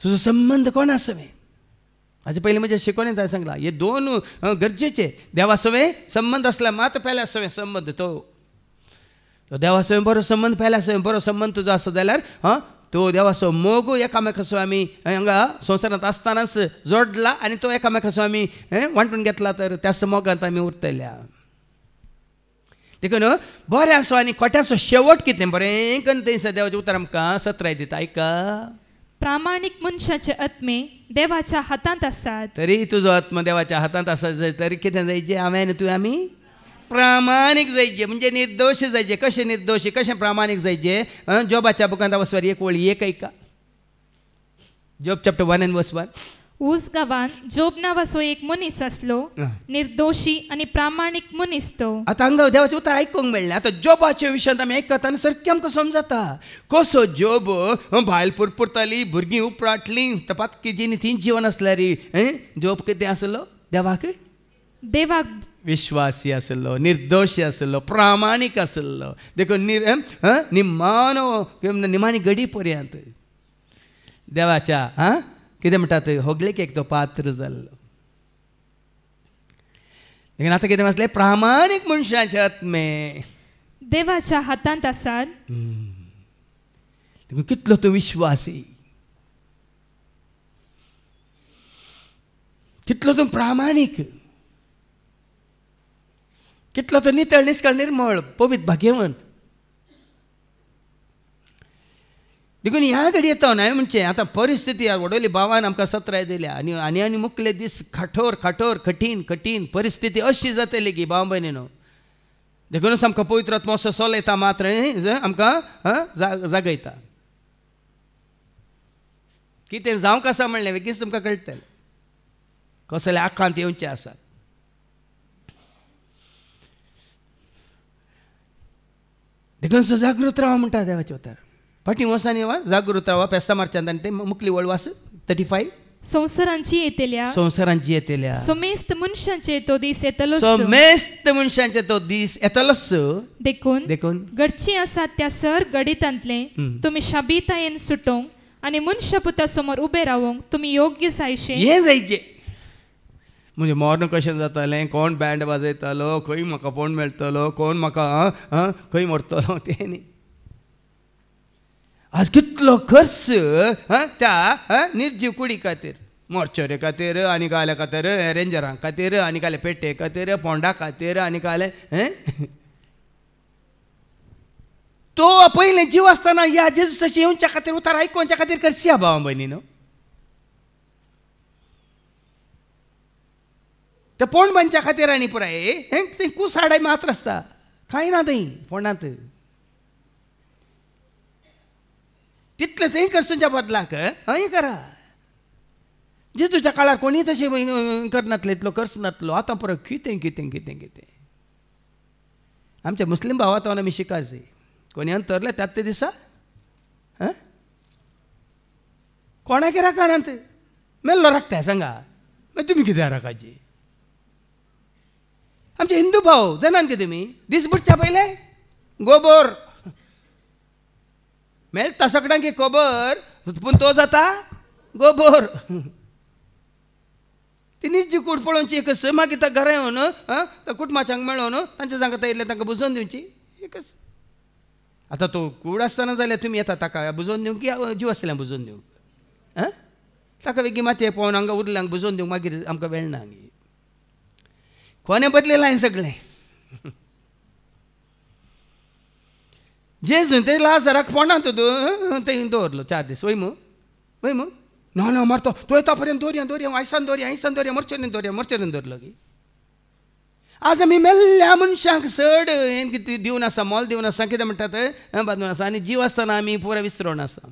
तुझो संबंध कोण आसवे. हाजे पयलीं म्हज्या शिकवणेंत हांवें सांगलां हे दोन गरजेचे. देवा सवे संबंध आसल्यार मात पेल्या सवे संबंध तो देवा सवे बरो संबंध पेल्या सवे बरो संबंध तुजो आसा जाल्यार तो देवाचो मोग एकामेकाचो आमी हांगा संवसारांत आसतनाच जोडला आनी तो एकामेकाचो आमी वांटून घेतला तर त्या मोगांत आमी उरतल्या. देखून बरें आसो आनी खोट्याचो शेवट कितें बरें करून थंयसर देवाचें उतर आमकां 17 दिता. आयका प्रामाणीक मनशाचे आत्मे देवाच्या हातांत आसात. तरी तुजो आत्मा देवाच्या हातांत आसा तरी कितें जायचें हांवें आनी तुवें आमी प्रामाणीक जायचे म्हणजे निर्दोश जायचे. कशें निर्दोश कशें प्रामाणीक जायचे. जॉबाच्या बुकांत वचवर एक वळी एक ऐका. Job chapter 1 and verse 1. उज गांवांत जोब नांवाचो एक मनीस आसलो निर्दोशी आनी प्रामाणीक मनीस तो. आतां हांगा देवाचें उतर आयकूंक मेळ्ळें. आतां जॉबाच्या विशयांत आमी आयकता आनी सारकें आमकां समजता कसो जॉब भायल पुरपुरताली भुरगीं उपराटलीं तपात जिणी तीं जिवन आसल्यार जॉब कितें आसलो देवाक विश्वासी आसलो निर्दोशी आसलो प्रामाणीक आसलो. देखून निमाणी घडी पर्यंत देवाच्या कितें म्हणटात होगलेक एक तो पात्र जाल्लो. देखून आतां कितें आसलें प्रामाणीक मनशाचे आत्मे देवाच्या हातांत आसात. देखून कितलो तो विश्वासी कितलो तो प्रामाणीक कितलो तो नितळ निश्कळ निर्मळ पवित्र भाग्यवंत. देखून ह्या घडी येता न्हय म्हणजे आतां परिस्थिती वडोली भावान आमकां 17 दिल्या आनी आनी मुखले दीस कठोर कठोर कठीण कठीण परिस्थिती अशी जातली की भाव भयणीनो. देखूनच आमकां पवित्र आत्मा असो चलयता मात्र आमकां जागयता. कितें जावंक आसा म्हणलें बेगीच तुमकां कळटलें कसले आखांत येवचे आसात. देखून जागृत रावा म्हणटा देवाचें उतर. फाटीं वसांनी जागृत रावा पेस्ता मारच्यांत आनी ते मुखली वळवास 35. संवसारांची येतल्या समेस्त मनशांचेर तो दीस येतलोच. देखून घडची आसात त्या सर गडितांतले तुमी शाबितायेन सुटोवंक आनी मनशा पुता समोर उबे रावंक तुमी योग्य जायशे. हें जायचें म्हणजे मोर्न कशें जातालें कोण बँड वाजयतालो खंय म्हाका फोन मेळटलो कोण म्हाका खंय व्हरतलो तें न्ही. आज कितलो खर्च त्या निर्जीव कुडी खातीर मोर्चरे खातीर आनी काल्या खातीर रेंजरां खातीर आनी काल्या पेटे खातीर पोंडा खातीर आनी काले तो पयलें जीव आसतना ह्या जेजुसाची येवच्या खातीर उतार आयकोवच्या खातीर करची हा भावा भयणीनो. त्या पोंडबांच्या खातीर आनी पुराय थंय कुसाडाय मात्र आसता कांय ना थंय फोंडांत. तितलें थंय करचेच्या बदलाक हय करा. जेजूच्या काळार कोणी तशें करनातले इतलो खर्च नातलो. आतां पुरो कितें कितें कितें कितें आमच्या मुस्लीम भावांतल्यान आमी शिकायचे. कोणी अंतरले त्याच ते दिसा कोणाक राखनात मेल्लो राखताय सांगा मागीर तुमी कित्याक राखाची. आमचे हिंदू भाव जाणात की तुमी दीस बुडच्या पयले गोबर मेळटा सगळ्यांक की खबर पूण तो जाता गोबर. ती निर्जीव कूड पळोवची एकच मागीर त्या घरा येवन कुटुंबाच्यांक मेळोवन तांच्या सांगता येयलें तांकां बुजोवन दिवची एकच. आतां तो कूड आसतना जाल्यार तुमी येता ताका बुजोवन दिवंक की जीव आसल्यार बुजोवन दिवंक ताका वेगळी मातये पळोवन हांगा उरल्यांक बुजोवन दिवंक मागीर आमकां मेळना. कोणे बदलेलां हें सगळें. जेजून ते लाजाराक फोंडांत थंय दवरलो 4 दीस वय मू ना मारतो तो येता पर्यंत दवरया आयसान दवरया मरचेरीन दवरलो की. आज आमी मेल्ल्या मनशांक चड हें कितें दिवन आसा मोल दिवन आसा कितें म्हणटात बांदून आसा आनी जीव आसतना आमी पुरो विसरोन आसा.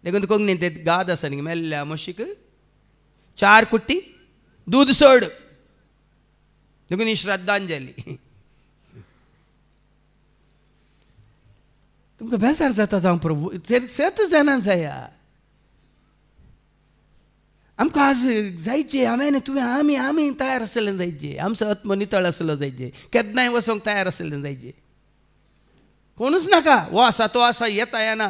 देखून कोंकणीन ते गाद आसा न्ही मेल्ल्या म्हशीक 4 कुट्टी दूद सोड. देखून ही श्रद्धांजली. तुमकां बेजार जाता जावं प्रभू ते 7 जाणां जाया. आमकां आज जायचे हांवें तुवें आमी तयार आसलें जायचे. आमचो आत्म नितळ आसलो जायचे. केन्नाय वचोंक तयार आसलें जायचे. कोणूच नाका वो आसा तो आसा येता येना